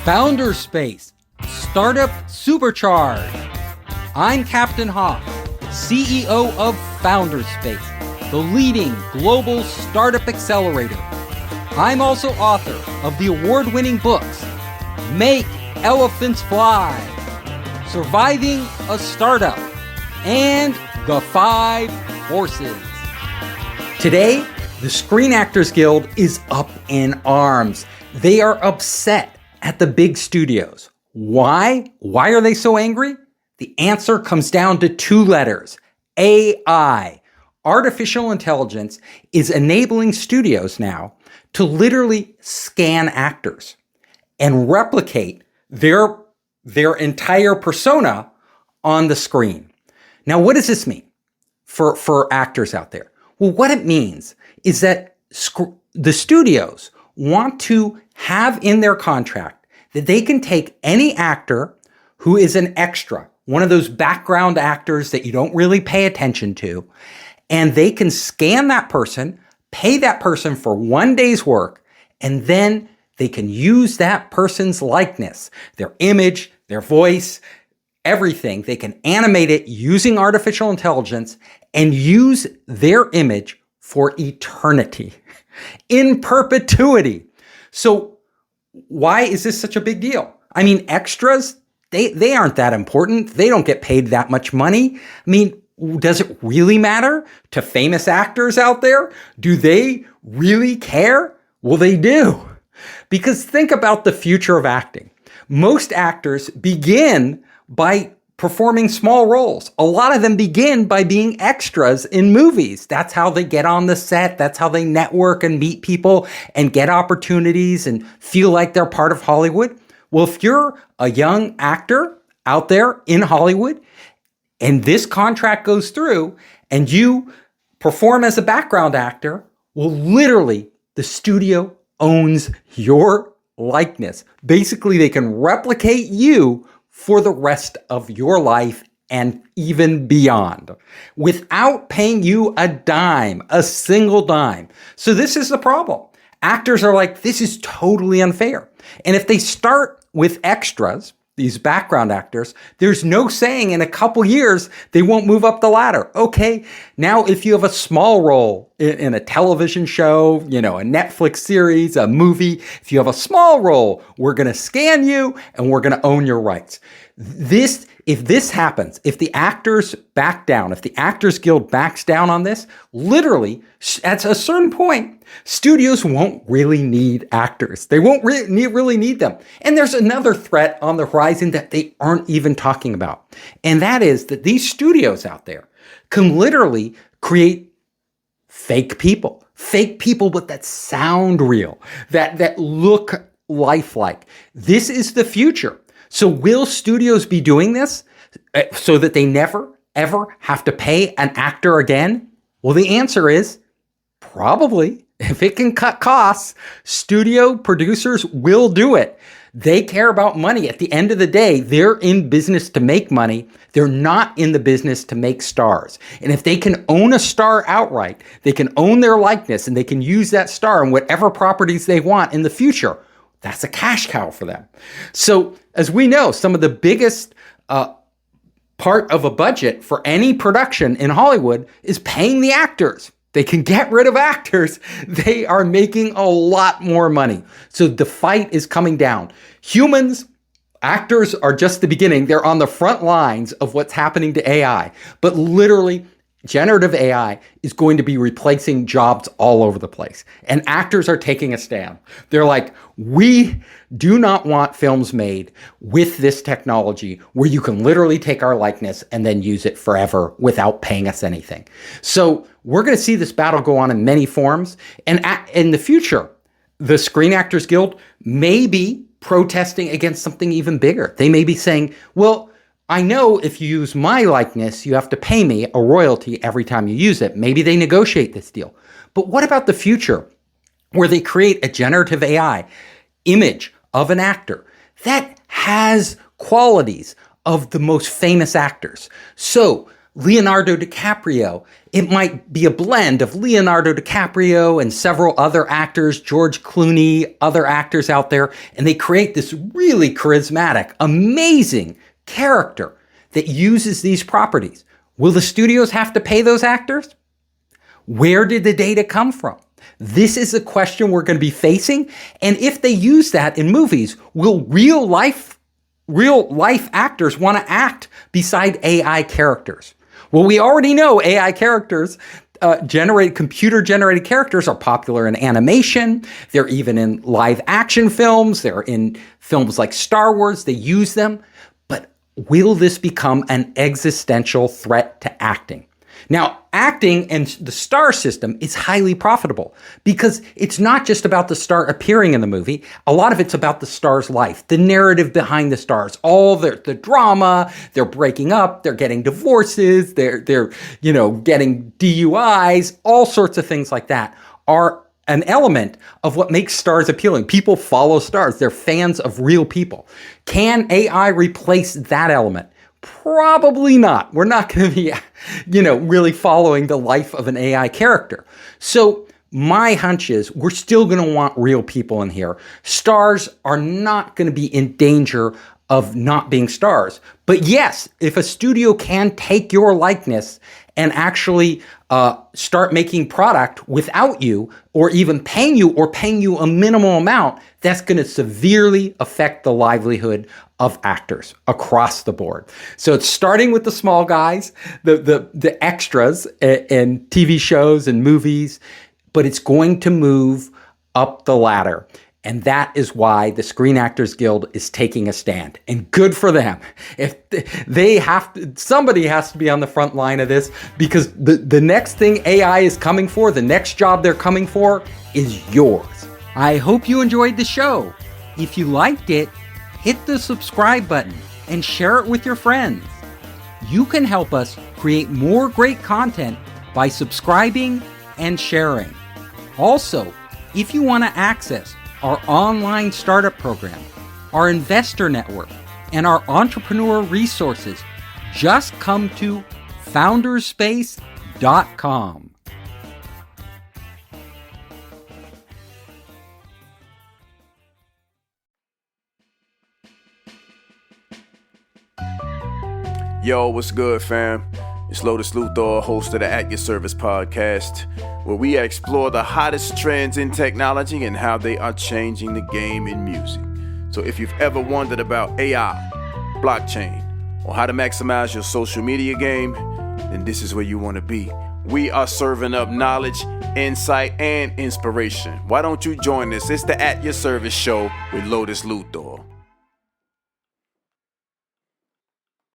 Founder Space, Startup Supercharged. I'm Captain Hoff, CEO of Founder Space, the leading global startup accelerator. I'm also author of the award-winning books, Make Elephants Fly, Surviving a Startup, and The 5 Forces. Today, the Screen Actors Guild is up in arms. They are upset at the big studios. Why? Why are they so angry? The answer comes down to 2 letters, AI. Artificial intelligence is enabling studios now to literally scan actors and replicate their entire persona on the screen. Now, what does this mean for actors out there? Well, what it means is that the studios want to have in their contract that they can take any actor who is an extra, one of those background actors that you don't really pay attention to, and they can scan that person, pay that person for 1 day's work, and then they can use that person's likeness, their image, their voice, everything. They can animate it using artificial intelligence and use their image for eternity, in perpetuity. So why is this such a big deal? I mean, extras, they aren't that important. They don't get paid that much money. I mean, does it really matter to famous actors out there? Do they really care? Well, they do. Because think about the future of acting. Most actors begin by performing small roles. A lot of them begin by being extras in movies. That's how they get on the set. That's how they network and meet people and get opportunities and feel like they're part of Hollywood. Well, if you're a young actor out there in Hollywood and this contract goes through and you perform as a background actor, well, literally the studio owns your likeness. Basically, they can replicate you for the rest of your life and even beyond without paying you a dime, a single dime. So this is the problem. Actors are like, this is totally unfair. And if they start with extras, these background actors, there's no saying in a couple years they won't move up the ladder. Okay, now if you have a small role in a television show, a Netflix series, a movie, if you have a small role, we're going to scan you and we're going to own your rights. If this happens, if the actors back down, if the Actors Guild backs down on this, literally at a certain point, studios won't really need actors. They won't really need them. And there's another threat on the horizon that they aren't even talking about. And that is that these studios out there can literally create fake people but that sound real, that look lifelike. This is the future. So will studios be doing this so that they never, ever have to pay an actor again? Well, the answer is probably. If it can cut costs, studio producers will do it. They care about money. At the end of the day, they're in business to make money. They're not in the business to make stars. And if they can own a star outright, they can own their likeness and they can use that star in whatever properties they want in the future. That's a cash cow for them. So as we know, some of the biggest part of a budget for any production in Hollywood is paying the actors. They can get rid of actors. They are making a lot more money. So the fight is coming down. Actors are just the beginning. They're on the front lines of what's happening to AI. But literally, generative AI is going to be replacing jobs all over the place. And actors are taking a stand. They're like, we do not want films made with this technology where you can literally take our likeness and then use it forever without paying us anything. So we're going to see this battle go on in many forms. And in the future, the Screen Actors Guild may be protesting against something even bigger. They may be saying, well, I know if you use my likeness, you have to pay me a royalty every time you use it. Maybe they negotiate this deal. But what about the future where they create a generative AI image of an actor that has qualities of the most famous actors? So Leonardo DiCaprio, it might be a blend of Leonardo DiCaprio and several other actors, George Clooney, other actors out there, and they create this really charismatic, amazing character that uses these properties. Will the studios have to pay those actors? Where did the data come from? This is a question we're going to be facing. And if they use that in movies, will real life actors want to act beside AI characters? Well, we already know AI characters, computer-generated characters are popular in animation. They're even in live action films. They're in films like Star Wars. They use them. But will this become an existential threat to acting? Now, acting and the star system is highly profitable because it's not just about the star appearing in the movie. A lot of it's about the star's life, the narrative behind the stars, all the drama. They're breaking up, they're getting divorces, they're getting DUIs, all sorts of things like that are an element of what makes stars appealing. People follow stars. They're fans of real people. Can AI replace that element? Probably not. We're not going to be, really following the life of an AI character. So my hunch is we're still going to want real people in here. Stars are not going to be in danger of not being stars. But yes, if a studio can take your likeness and actually start making product without you, or even paying you a minimal amount, that's going to severely affect the livelihood of actors across the board. So it's starting with the small guys, the extras in TV shows and movies, but it's going to move up the ladder. And that is why the Screen Actors Guild is taking a stand. And good for them. If they somebody has to be on the front line of this, because the next thing AI is coming for, the next job they're coming for is yours. I hope you enjoyed the show. If you liked it, hit the subscribe button and share it with your friends. You can help us create more great content by subscribing and sharing. Also, if you want to access our online startup program, our investor network, and our entrepreneur resources, just come to founderspace.com. Yo, what's good, fam? It's Lotus Luthor, host of the At Your Service podcast, where we explore the hottest trends in technology and how they are changing the game in music. So if you've ever wondered about AI, blockchain, or how to maximize your social media game, then this is where you want to be. We are serving up knowledge, insight, and inspiration. Why don't you join us? It's the At Your Service show with Lotus Luthor.